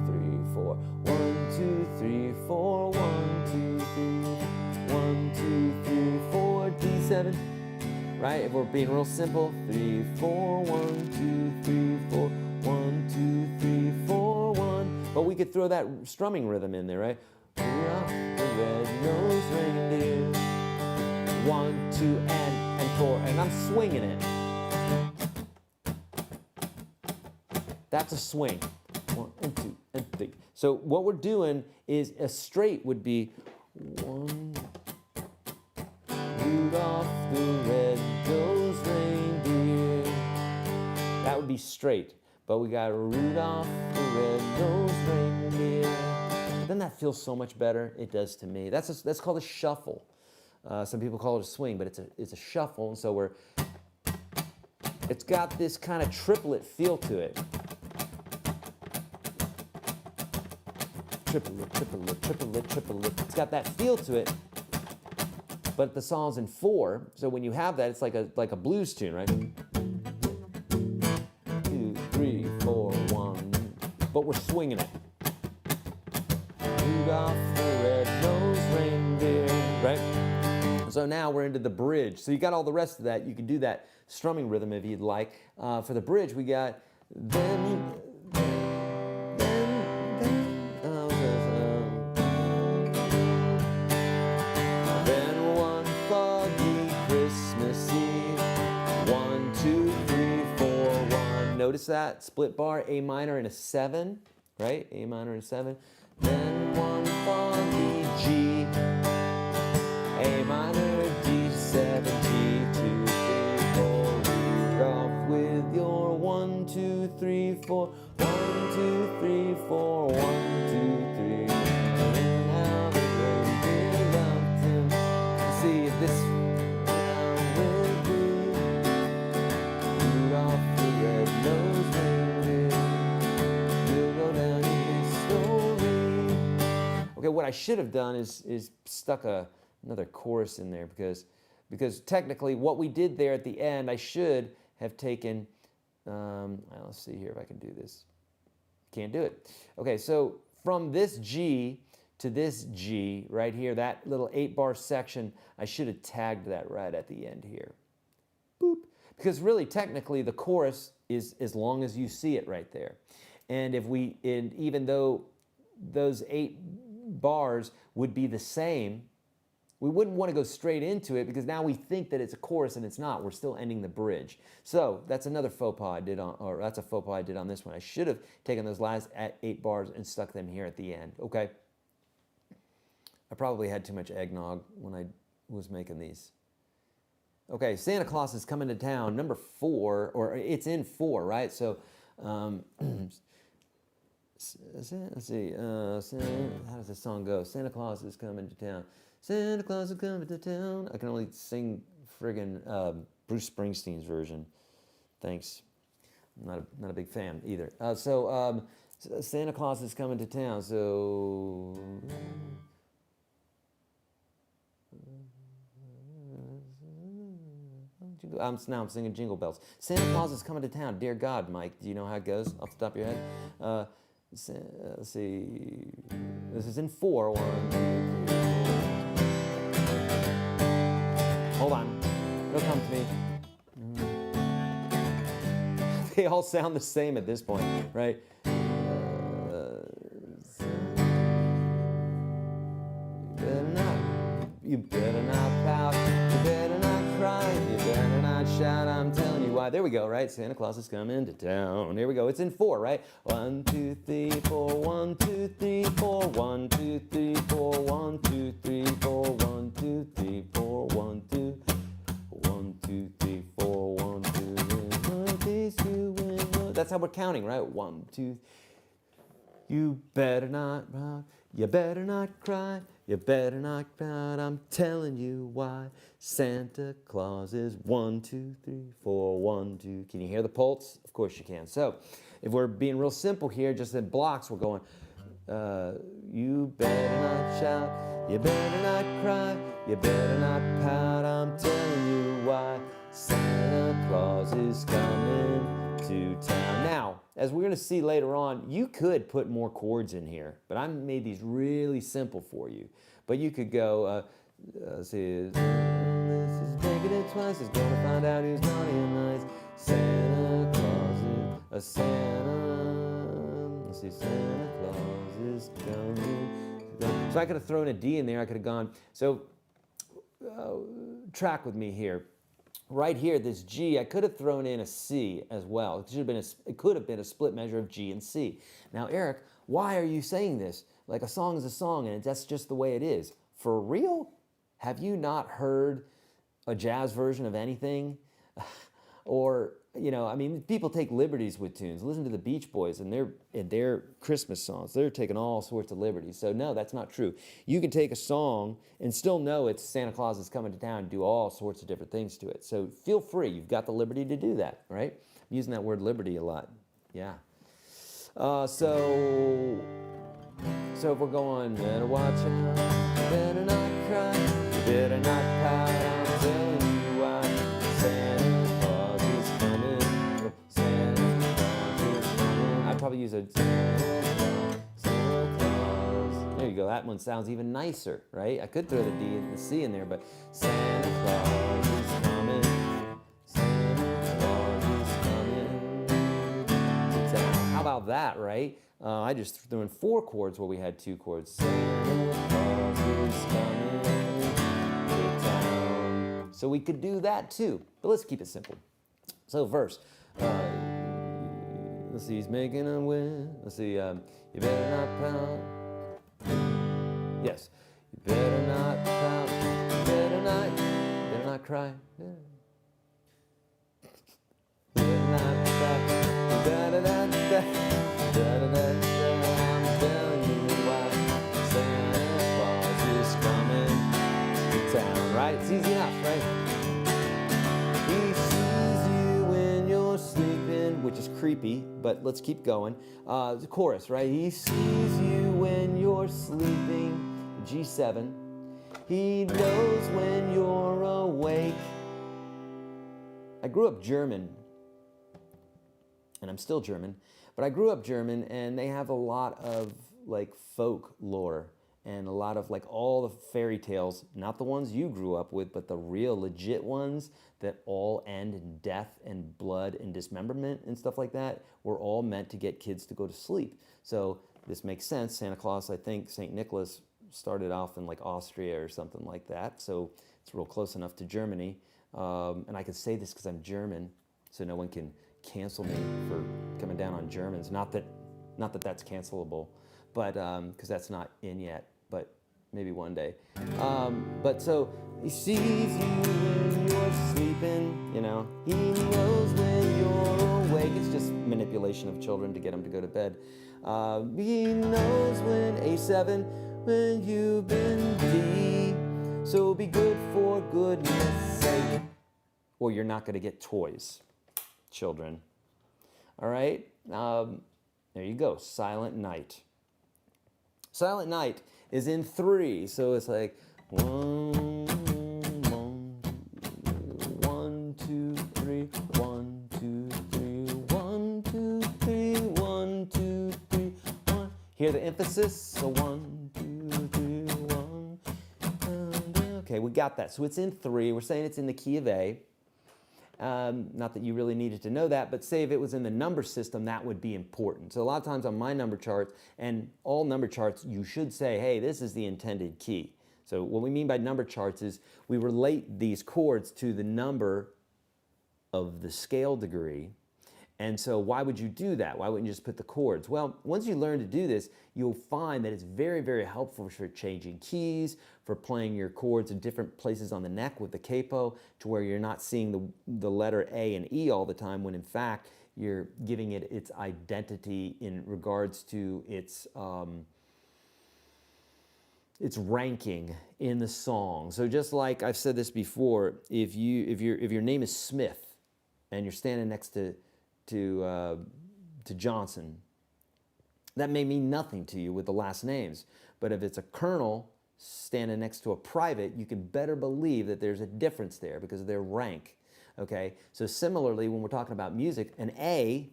3, 4, 1, 2, 3, 4, 1, 2, 3, 1, 2, 3, 4, D7, right? If we're being real simple, 3, 4, 1, 2, 3, 4, 1, 2, 3, 4, 1. But we could throw that strumming rhythm in there, right? Rudolph the red-nosed reindeer, 1, 2, and 4, and I'm swinging it. That's a swing. 1 and 2 and 3. So what we're doing is a straight would be 1. Rudolph the red-nosed reindeer. That would be straight. But we got Rudolph the red-nosed reindeer. Doesn't that feel so much better? It does to me. That's called a shuffle. Some people call it a swing, but it's a shuffle, and so it's got this kind of triplet feel to it. Triplet, triplet, triplet, triplet. It's got that feel to it, but the song's in 4, so when you have that, it's like a blues tune, right? 2, 3, 4, 1, but we're swinging it. Rudolph the red-nosed reindeer, right? So now we're into the bridge. So you got all the rest of that. You can do that strumming rhythm if you'd like. For the bridge, we got then one foggy Christmas Eve, 1, 2, 3, Notice that split bar, A minor and a 7, right? A minor and 7. Then 1 funky G, A minor, D7, G2, 3, 4. Read off with your 1, 2, 3, 4. 1, 2, 3, 4. 1, 2, 3. Now the reindeer loved him. Let's see if this will be. Rudolph the red-nosed reindeer will go down in history. Okay, what I should have done is stuck another chorus in there because technically what we did there at the end, I should have taken, let's see here if I can do this. Can't do it. Okay, so from this G to this G right here, that little 8-bar section, I should have tagged that right at the end here. Boop. Because really, technically, the chorus is as long as you see it right there. And even though those 8 bars would be the same, we wouldn't want to go straight into it because now we think that it's a chorus and it's not. We're still ending the bridge. So that's another faux pas I did that's a faux pas I did on this one. I should have taken those last 8 bars and stuck them here at the end. Okay. I probably had too much eggnog when I was making these. Okay, Santa Claus is coming to town, number 4, or it's in 4, right? So, let's see, how does this song go? Santa Claus is coming to town. Santa Claus is coming to town. I can only sing friggin' Bruce Springsteen's version. Thanks. I'm not a big fan either. Santa Claus is coming to town. So now I'm singing Jingle Bells. Santa Claus is coming to town. Dear God, Mike, do you know how it goes off the top of your head? Let's see. This is in 4. 1, 2, 3. Hold on. It'll come to me. They all sound the same at this point, right? You better not pout. You better not cry. You better not shout. I'm telling you why. There we go, right? Santa Claus is coming to town. Here we go. It's in 4, right? 1, 2, 3, 4. 1, 2, 3, 4. 1, 2, 3, 4. 1, 2, 3, 4. 1, 2, 3, 4. 1, 2. 1, 2, 3, 4. 1, 2, 3, 4. That's how we're counting, right? 1, 2. You better not pout. You better not cry. You better not pout. I'm telling you why. Santa Claus is 1, 2, 3, 4. 1, 2. Can you hear the pulse? Of course you can. So if we're being real simple here, just in blocks, we're going, you better not shout. You better not cry. You better not pout. I'm telling you why. Santa Claus is coming to town. Now, as we're going to see later on, you could put more chords in here, but I made these really simple for you. But you could go, see, this is making it twice, is going to find out who's naughty and nice. Santa Claus is a Santa. Let's see, Santa Claus is coming. So I could have thrown a D in there. I could have gone. So track with me here. Right here, this G, I could have thrown in a C as well. It could have been a split measure of G and C. Now, Eric, why are you saying this? Like a song is a song, and that's just the way it is. For real? Have you not heard a jazz version of anything? Or, you know, I mean, people take liberties with tunes. Listen to the Beach Boys and their Christmas songs. They're taking all sorts of liberties. So no, that's not true. You can take a song and still know it's Santa Claus is coming to town and do all sorts of different things to it. So feel free. You've got the liberty to do that, right? I'm using that word liberty a lot. Yeah. So if we're going, better watch out, better not cry, better not pout, I'm telling you why. Santa Claus is coming, Santa Claus is coming. I'd probably use a Santa Claus. There you go, that one sounds even nicer, right? I could throw the D and the C in there, but Santa Claus is coming, Santa Claus is coming to town. How about that, right? I just threw in 4 chords where we had 2 chords. Santa Claus is coming to town. So we could do that too, but let's keep it simple. So verse. Let's see, he's making a wind. Let's see, you better not pout. Yes, you better not pout. You better not cry. Better not cry. Da-da-da-da. Da-da-da-da. I'm telling you why Santa Claus is coming to town. Right? It's easy enough, right? He sees you when you're sleeping, which is creepy, but let's keep going. The chorus, right? He sees you when you're sleeping, G7. He knows when you're awake. I grew up German, and I'm still German, but I grew up German, and they have a lot of like folklore and a lot of like all the fairy tales, not the ones you grew up with, but the real legit ones that all end in death and blood and dismemberment and stuff like that, were all meant to get kids to go to sleep. So this makes sense. Santa Claus, I think St. Nicholas started off in like Austria or something like that. So it's real close enough to Germany. And I can say this because I'm German, so no one can cancel me for coming down on Germans. Not that that's cancelable, but because that's not in yet, but maybe one day. But so he sees you when you're sleeping, you know. He knows when you're awake. It's just manipulation of children to get them to go to bed. He knows when A7, when you've been D. So be good for goodness sake, or you're not going to get toys, children. All right? There you go, Silent Night. Silent Night is in 3, so it's like 1, 2, 3, 1, 2, 3, 1, 2, 3, 1, 2, 3, 1. Hear the emphasis? So 1, 2, 3, 1. Okay, we got that. So it's in 3. We're saying it's in the key of A. Not that you really needed to know that, but say if it was in the number system, that would be important. So a lot of times on my number charts, and all number charts, you should say, hey, this is the intended key. So what we mean by number charts is we relate these chords to the number of the scale degree. And so why would you do that? Why wouldn't you just put the chords? Well, once you learn to do this, you'll find that it's very, very helpful for changing keys, for playing your chords in different places on the neck with the capo, to where you're not seeing the letter A and E all the time, when in fact you're giving it its identity in regards to its ranking in the song. So just like I've said this before, if your name is Smith and you're standing next to Johnson, that may mean nothing to you with the last names. But if it's a colonel standing next to a private, you can better believe that there's a difference there because of their rank. Okay? So similarly, when we're talking about music, an A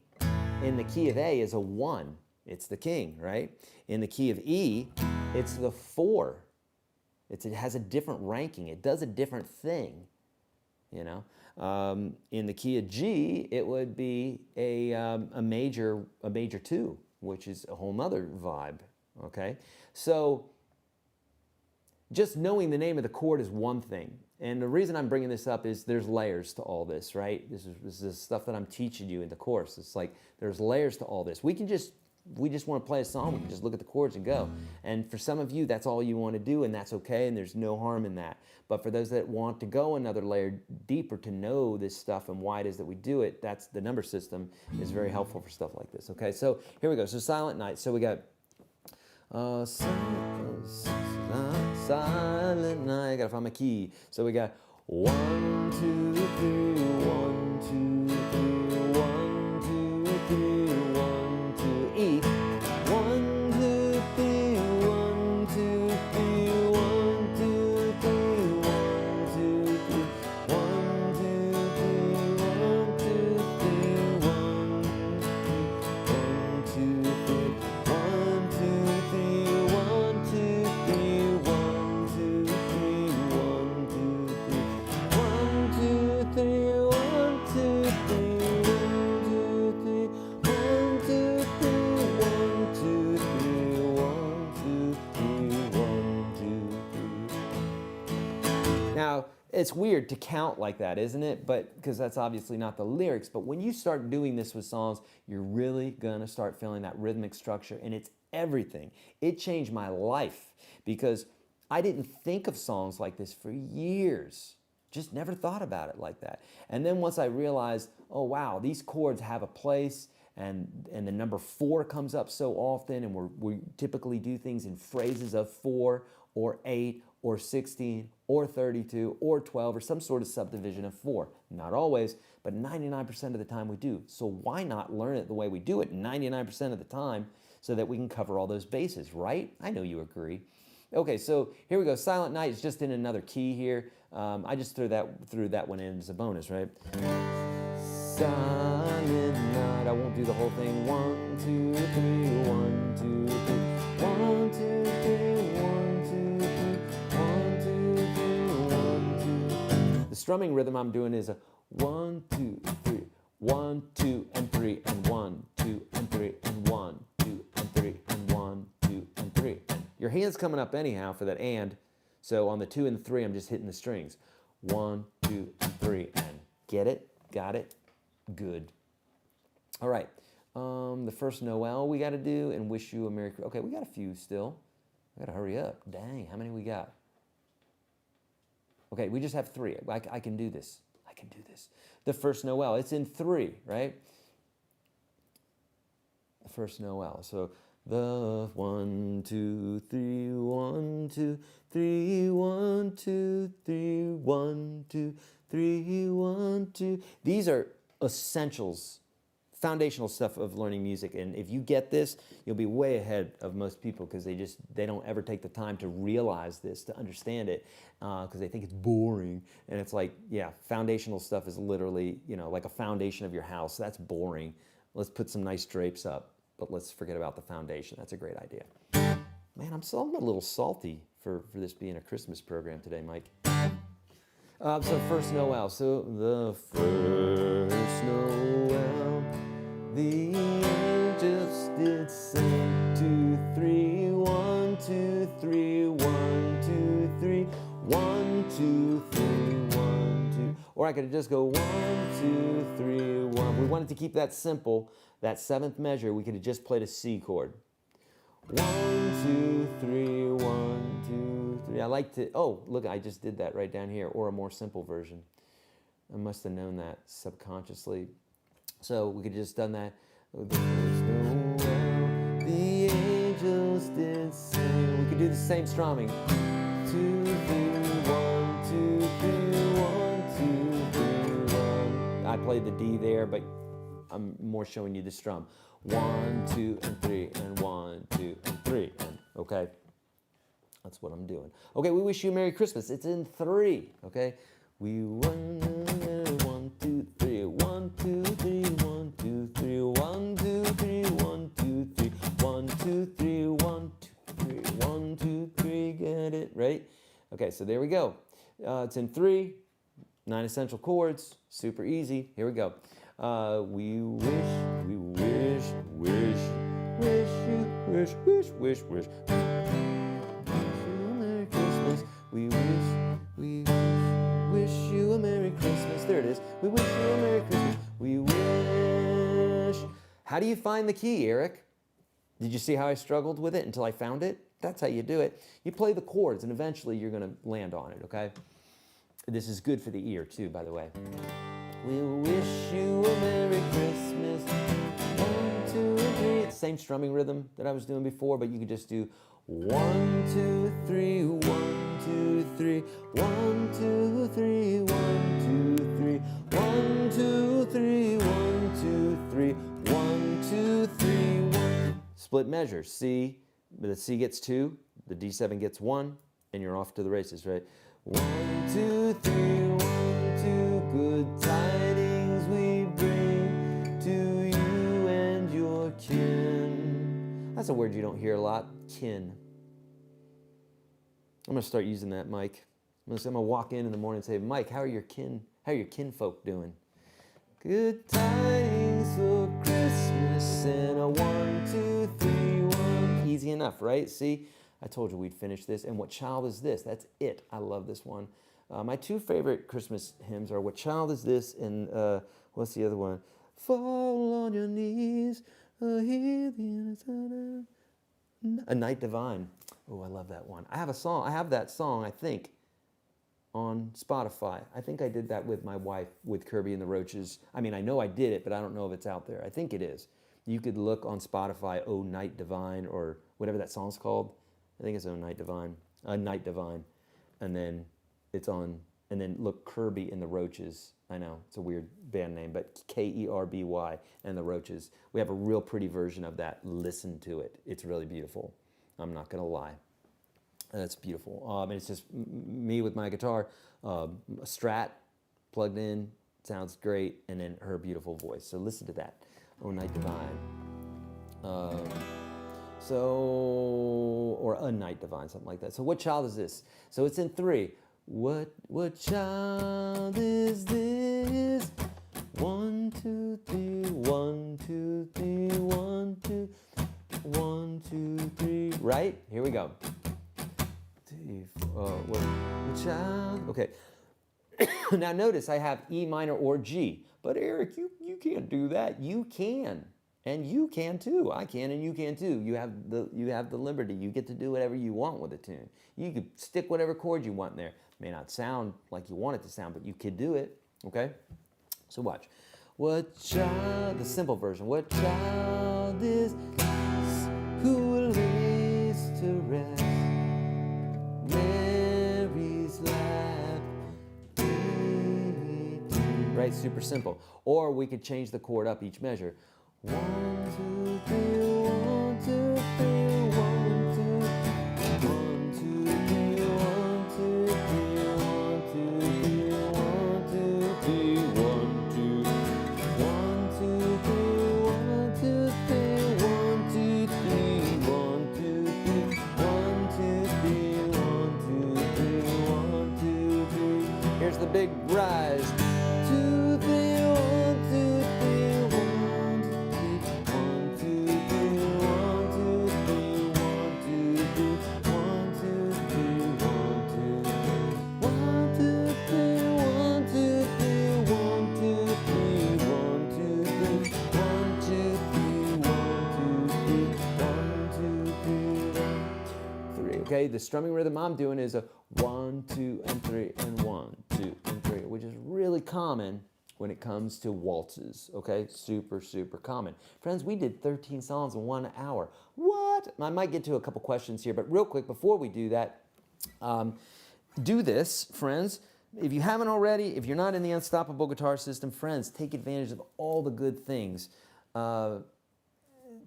in the key of A is a 1. It's the king, right? In the key of E, it's the 4. It has a different ranking. It does a different thing, you know? In the key of G, it would be a major 2, which is a whole nother vibe, okay? So just knowing the name of the chord is one thing. And the reason I'm bringing this up is there's layers to all this, right? This is stuff that I'm teaching you in the course. It's like there's layers to all this. We just want to play a song, we can just look at the chords and go. And for some of you, that's all you want to do, and that's okay, and there's no harm in that. But for those that want to go another layer deeper to know this stuff and why it is that we do it, that's the number system is very helpful for stuff like this. Okay, so here we go. So Silent Night. So we got Silent Night. I gotta find my key. So we got 1, 2, 3, 1, 2, 3, 1, 2, 3, 1, 2, E. 1, 2, 3, 1, 2, 3, 1, 2, 3, 1, 2, 3, 1, 2, 3, 1, 2, 3, 1, 2, 3, 1, 2, 3, 1, 2, 3, 1, 2, 3, 1, 2, 3, 1, 2, 3, 1, 2, 3, 1, 2, 3, 1, 2, 3, 1, 2, 3, 1, 2, 3. Now, It's weird to count like that, isn't it? But because that's obviously not the lyrics. But when you start doing this with songs, you're really gonna start feeling that rhythmic structure, and it's everything. It changed my life because I didn't think of songs like this for years. Just never thought about it like that. And then once I realized, oh wow, these chords have a place, and the number 4 comes up so often, and we typically do things in phrases of 4 or 8 or 16 or 32 or 12 or some sort of subdivision of 4. Not always, but 99% of the time we do. So why not learn it the way we do it 99% of the time so that we can cover all those bases, right? I know you agree. Okay, so here we go. Silent Night is just in another key here. I just threw that one in as a bonus, right? Silent Night. I won't do the whole thing. 1, 2, 3, 1, 2, 3, 1, 2, 3, 1, 2, 3, 1, 2, 3, 1, 2. The strumming rhythm I'm doing is a 1, 2, 3, 1, 2, and 3, and 1, 2, and 3, and 1, 2, and 3, and 1, 2, and 3. Your hand's coming up anyhow for that and. So on the 2 and 3, I'm just hitting the strings. 1, 2, and 3, and get it? Got it? Good. All right. The first Noel we got to do, and Wish You a Merry Christmas. Okay, we got a few still. We got to hurry up. Dang, how many we got? Okay, we just have 3. I can do this. I can do this. The first Noel. It's in 3, right? The first Noel. So the 1, 2, 3, 1, 2, 3, 1, 2, 3, 1, 2, 3, 1, 2. These are essentials, foundational stuff of learning music, and if you get this, you'll be way ahead of most people because they don't ever take the time to realize this, to understand it, because they think it's boring. And it's like, yeah, foundational stuff is literally, like a foundation of your house. That's boring. Let's put some nice drapes up, but let's forget about the foundation. That's a great idea. Man, I'm a little salty for this being a Christmas program today, Mike. So first Noel. So the first Noel, the angels did sing 2, 3, 1, 2, 3, 1, 2, 3, 1, 2, 3, 1, 2. Or I could just go 1, 2, 3, 1. We wanted to keep that simple. That 7th measure, we could have just played a C chord. 1, 2, 3, 1, 2, 3. I like to, oh, look, I just did that right down here, or a more simple version. I must have known that subconsciously. So we could have just done that. The first Noel, the angels did sing. We could do the same strumming. 2, 3, 1, 2, 3, 1, 2, 3, 1. I played the D there, but I'm more showing you the strum. 1, 2, and 3, and 1, 2, and 3, and okay. That's what I'm doing. Okay, we wish you a Merry Christmas. It's in 3. Okay, we 1, 2, 3, 1, 2, 3, 1, 2, 3, 1, 2, 3, 1, 2, 3, 1, 2, 3, 1, 2, 3, 1, 2, 3. Get it right? Okay, so there we go. It's in 3. 9 essential chords. Super easy. Here we go. We wish you, wish you a Merry Christmas. We wish you a Merry Christmas. There it is. We wish you a Merry Christmas. We wish. How do you find the key, Eric? Did you see how I struggled with it until I found it? That's how you do it. You play the chords, and eventually you're going to land on it, okay? This is good for the ear, too, by the way. We wish you a Merry Christmas. 1, 2, 3. It's the same strumming rhythm that I was doing before, but you could just do 1, 2, 3, 1, 2, 3, 1, 2, 3, 1, 2, 3, 1, 2, 3, 1, 2, 3, 1, 2, 3, 1. Split measure. C, the C gets 2, the D7 gets 1, and you're off to the races, right? 1, 2, 3, 1, 2. Good tidings we bring to you and your kin. That's a word you don't hear a lot. Kin. I'm gonna start using that, Mike. I'm gonna walk in the morning and say, Mike, how are your kinfolk doing? Good tidings for Christmas and a 1, 2, 3, 1. Easy enough, right? See, I told you we'd finish this. And what child is this? That's it. I love this one. My two favorite Christmas hymns are "What Child Is This?" and what's the other one? Fall on your knees, hear the A Night Divine. Oh, I love that one. I have a song. I have that song, I think, on Spotify. I think I did that with my wife, with Kirby and the Roaches. I mean, I know I did it, but I don't know if it's out there. I think it is. You could look on Spotify, "Oh Night Divine," or whatever that song's called. I think it's "Oh Night Divine," "A Night Divine," and then it's on. And then look, Kirby and the Roaches. I know it's a weird band name, but Kerby and the Roaches. We have a real pretty version of that. Listen to it. It's really beautiful. I'm not gonna lie. It's beautiful. And it's just me with my guitar, a Strat plugged in, sounds great, and then her beautiful voice. So listen to that. "Oh Night Divine." Or "A Night Divine," something like that. So "What Child Is This?" So it's in 3. What child is this? 1, 2, 3, 1, 2, 3, 1, 2, 1, 2, 3. Right? Here we go. What child? Okay. Now notice I have E minor or G, but Eric, you can't do that. You can, and you can too. I can, and you can too. You have the liberty. You get to do whatever you want with a tune. You could stick whatever chord you want in there. May not sound like you want it to sound, but you could do it. Okay. So watch. What child? The simple version. What child is this who will raise to rest Mary's lap? Right, super simple. Or we could change the chord up each measure. 1, 2, 3, 1, 2, 3, 1, 2, 1, 2, 3, 1, 2, 3, 1, 2, 3, 1, 2, 3, 1, 2, 1, 2, 3, 1, 2, 3, 1, 2, 3, 1, 2, 3, 1, 2, 3, 1, 2, 3, 1, 2, 3. Here's the big rise. 2, 3, 1, 2, 3, 1, 1, 2, 3, 1, 2, 3, 1, 2, 3, 1, 2, 3, 1, 2, 1, 2, 3, 1, 2, 3, 1, 2, 3, 1, 2, 3, 1, 2, 3, 1, 2, 3, 1, 2, 3, 1, 3. Okay, the strumming rhythm I'm doing is a 1, 2, and 3, and 1, 2, and 3, which is really common when it comes to waltzes, okay? Super, super common. Friends, we did 13 songs in 1 hour. What? I might get to a couple questions here, but real quick, before we do that, do this, friends. If you haven't already, if you're not in the Unstoppable Guitar System, friends, take advantage of all the good things.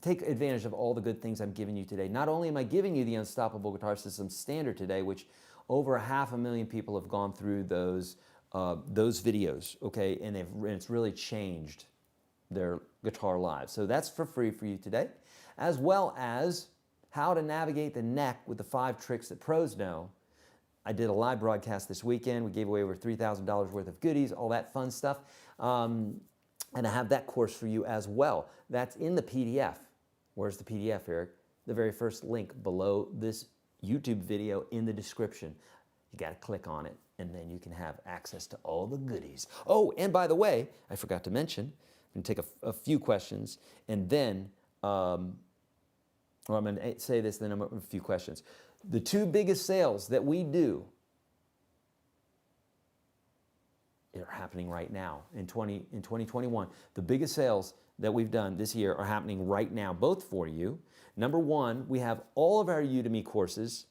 Take advantage of all the good things I'm giving you today. Not only am I giving you the Unstoppable Guitar System Standard today, which over 500,000 people have gone through those videos, okay, and it's really changed their guitar lives. So that's for free for you today, as well as how to navigate the neck with the 5 tricks that pros know. I did a live broadcast this weekend. We gave away over $3,000 worth of goodies, all that fun stuff. And I have that course for you as well. That's in the PDF. Where's the PDF, Eric? The very first link below this YouTube video in the description. You got to click on it, and then you can have access to all the goodies. Oh, and by the way, I forgot to mention, I'm going to take a few questions, and then, I'm going to say this, then a few questions. The 2 biggest sales that we do are happening right now in 2021. The biggest sales that we've done this year are happening right now, both for you. Number 1, we have all of our Udemy courses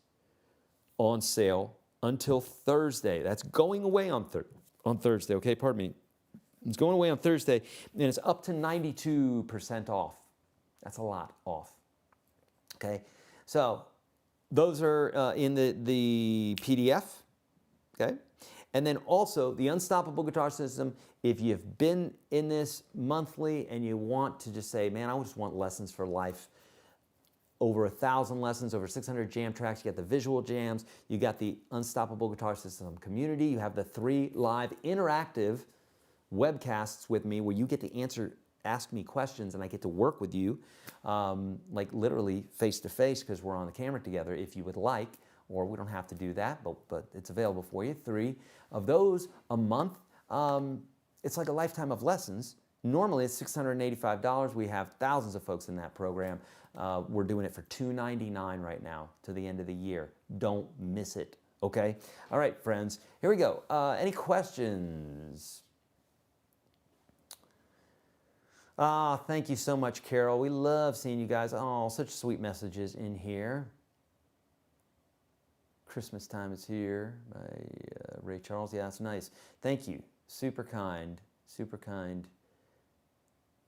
on sale until Thursday. That's going away on Thursday, okay? Pardon me. It's going away on Thursday, and it's up to 92% off. That's a lot off, okay? So those are in the PDF, okay? And then also the Unstoppable Guitar System, if you've been in this monthly and you want to just say, man, I just want lessons for life, over 1,000 lessons, over 600 jam tracks. You got the visual jams. You got the Unstoppable Guitar System community. You have the 3 live interactive webcasts with me where you get to ask me questions, and I get to work with you, like literally face to face because we're on the camera together if you would like, or we don't have to do that, but it's available for you. 3 of those a month. It's like a lifetime of lessons. Normally it's $685. We have thousands of folks in that program. We're doing it for $299 right now to the end of the year. Don't miss it, okay? All right, friends, here we go. Any questions? Thank you so much, Carol. We love seeing you guys. Oh, such sweet messages in here. Christmas time is here by Ray Charles. Yeah, that's nice. Thank you. Super kind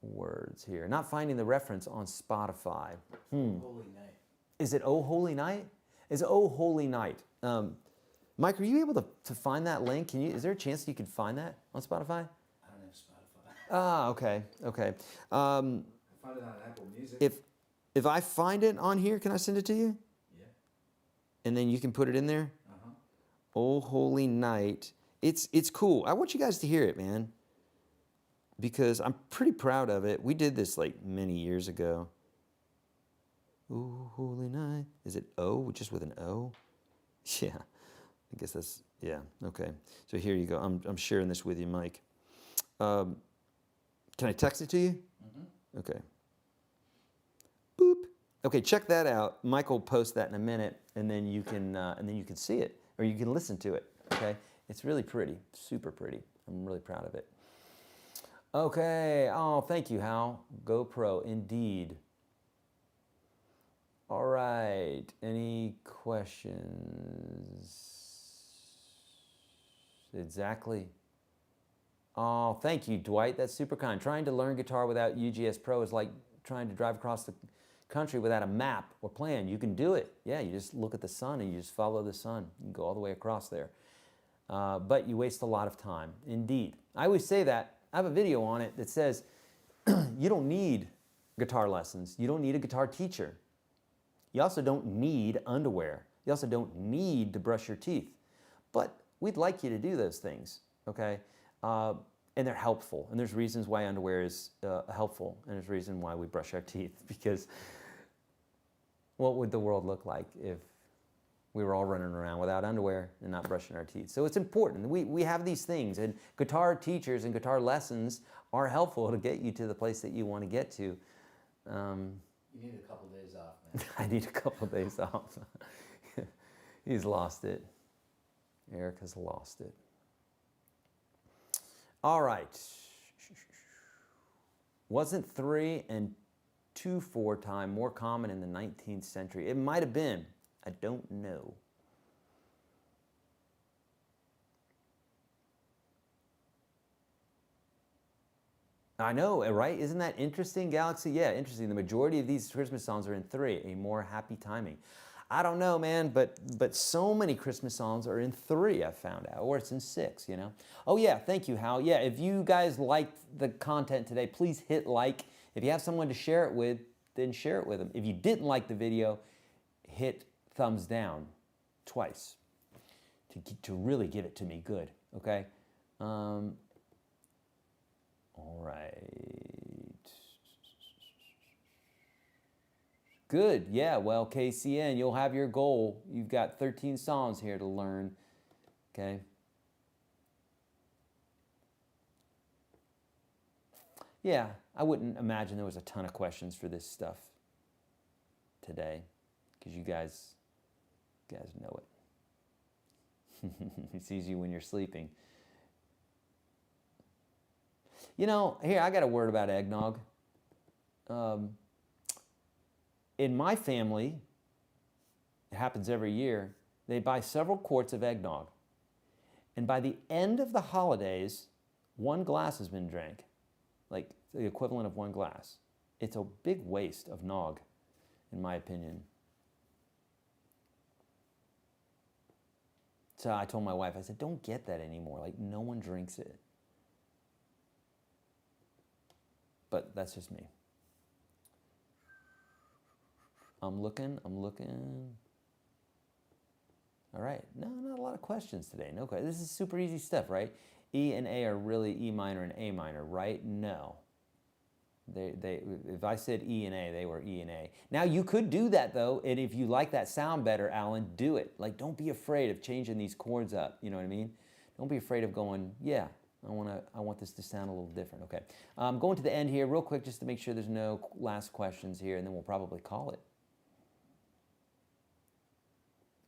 words here. Not finding the reference on Spotify. Holy Night. Is it Oh Holy Night? Is it Oh Holy Night? Mike, are you able to find that link? Is there a chance you could find that on Spotify? I don't have Spotify. Okay. I find it on Apple Music. If I find it on here, can I send it to you? Yeah. And then you can put it in there? Uh-huh. Oh Holy Night. It's cool. I want you guys to hear it, man. Because I'm pretty proud of it. We did this like many years ago. Oh, Holy Night. Is it O, just with an O? Yeah, I guess that's, yeah, okay. So here you go. I'm sharing this with you, Mike. Can I text it to you? Mm-hmm. Okay. Boop. Okay, check that out. Mike will post that in a minute, and then you can see it, or you can listen to it, okay? It's really pretty, super pretty. I'm really proud of it. Okay, oh, thank you, Hal. GoPro, indeed. All right, any questions? Exactly. Oh, thank you, Dwight. That's super kind. Trying to learn guitar without UGS Pro is like trying to drive across the country without a map or plan. You can do it. Yeah, you just look at the sun and you just follow the sun. You can go all the way across there. But you waste a lot of time, indeed. I always say that. I have a video on it that says you don't need guitar lessons. You don't need a guitar teacher. You also don't need underwear. You also don't need to brush your teeth. But we'd like you to do those things, okay? And they're helpful. And there's reasons why underwear is helpful. And there's a reason why we brush our teeth. Because what would the world look like if we were all running around without underwear and not brushing our teeth? So it's important. We have these things. And guitar teachers and guitar lessons are helpful to get you to the place that you want to get to. You need a couple days off, man. I need a couple days off. He's lost it. Eric has lost it. All right. Wasn't 3 and 2/4 time more common in the 19th century? It might have been. I don't know. I know, right? Isn't that interesting, Galaxy? Yeah, interesting. The majority of these Christmas songs are in 3, a more happy timing. I don't know, man, but so many Christmas songs are in 3, I found out, or it's in 6, you know? Oh, yeah, thank you, Hal. Yeah, if you guys liked the content today, please hit like. If you have someone to share it with, then share it with them. If you didn't like the video, hit thumbs down twice to really give it to me good, okay? All right. Good, yeah, well, KCN, you'll have your goal. You've got 13 songs here to learn, okay? Yeah, I wouldn't imagine there was a ton of questions for this stuff today, because you guys know it. He sees you when you're sleeping. You know, here, I got a word about eggnog. In my family, it happens every year, they buy several quarts of eggnog. And by the end of the holidays, 1 glass has been drank. Like the equivalent of 1 glass. It's a big waste of nog, in my opinion. So I told my wife, I said, don't get that anymore. Like, no one drinks it. But that's just me. I'm looking. All right. No, not a lot of questions today. No questions. This is super easy stuff, right? E and A are really E minor and A minor, right? No. If I said E and A, they were E and A. Now you could do that though, and if you like that sound better, Alan, do it. Like, don't be afraid of changing these chords up. You know what I mean? Don't be afraid of going, yeah, I want this to sound a little different. Okay, going to the end here real quick just to make sure there's no last questions here, and then we'll probably call it.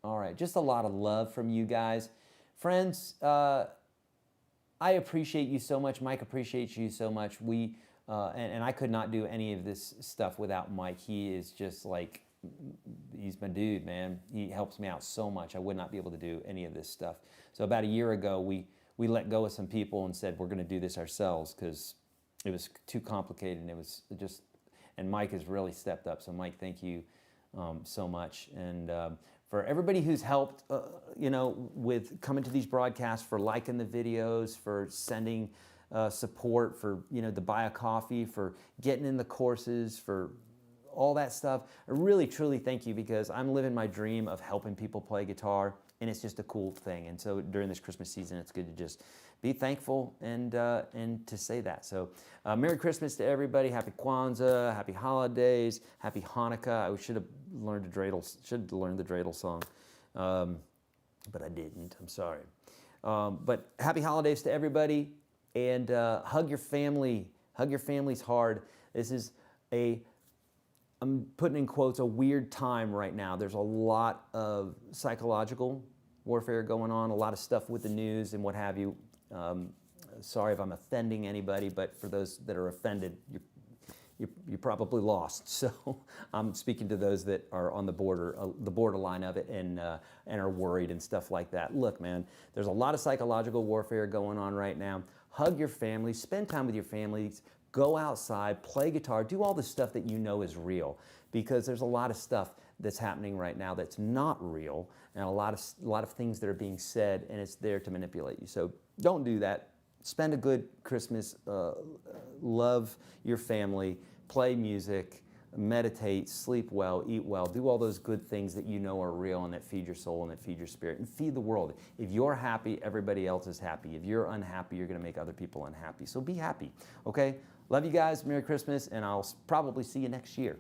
All right, just a lot of love from you guys. Friends, I appreciate you so much. Mike appreciates you so much. And I could not do any of this stuff without Mike. He is just like, he's my dude, man. He helps me out so much. I would not be able to do any of this stuff. So about a year ago, we let go of some people and said, we're going to do this ourselves because it was too complicated, and it was just, and Mike has really stepped up. So Mike, thank you so much. And for everybody who's helped, you know, with coming to these broadcasts, for liking the videos, for sending support, for, you know, to buy a coffee, for getting in the courses, for all that stuff. I really, truly thank you, because I'm living my dream of helping people play guitar, and it's just a cool thing. And so during this Christmas season, it's good to just be thankful and to say that. So Merry Christmas to everybody. Happy Kwanzaa, Happy Holidays, Happy Hanukkah. I should have learned the dreidel song, but I didn't. I'm sorry. But happy holidays to everybody, and hug your family. Hug your families hard. This is I'm putting in quotes, a weird time right now. There's a lot of psychological warfare going on, a lot of stuff with the news and what have you. Sorry if I'm offending anybody, but for those that are offended, you're probably lost. So I'm speaking to those that are on the borderline of it, and are worried and stuff like that. Look, man, there's a lot of psychological warfare going on right now. Hug your family, spend time with your families, go outside, play guitar, do all the stuff that you know is real, because there's a lot of stuff that's happening right now that's not real, and a lot of things that are being said, and it's there to manipulate you. So don't do that. Spend a good Christmas, love your family, play music, meditate, sleep well, eat well, do all those good things that you know are real and that feed your soul and that feed your spirit and feed the world. If you're happy, everybody else is happy. If you're unhappy, you're going to make other people unhappy. So be happy, okay? Love you guys. Merry Christmas, and I'll probably see you next year.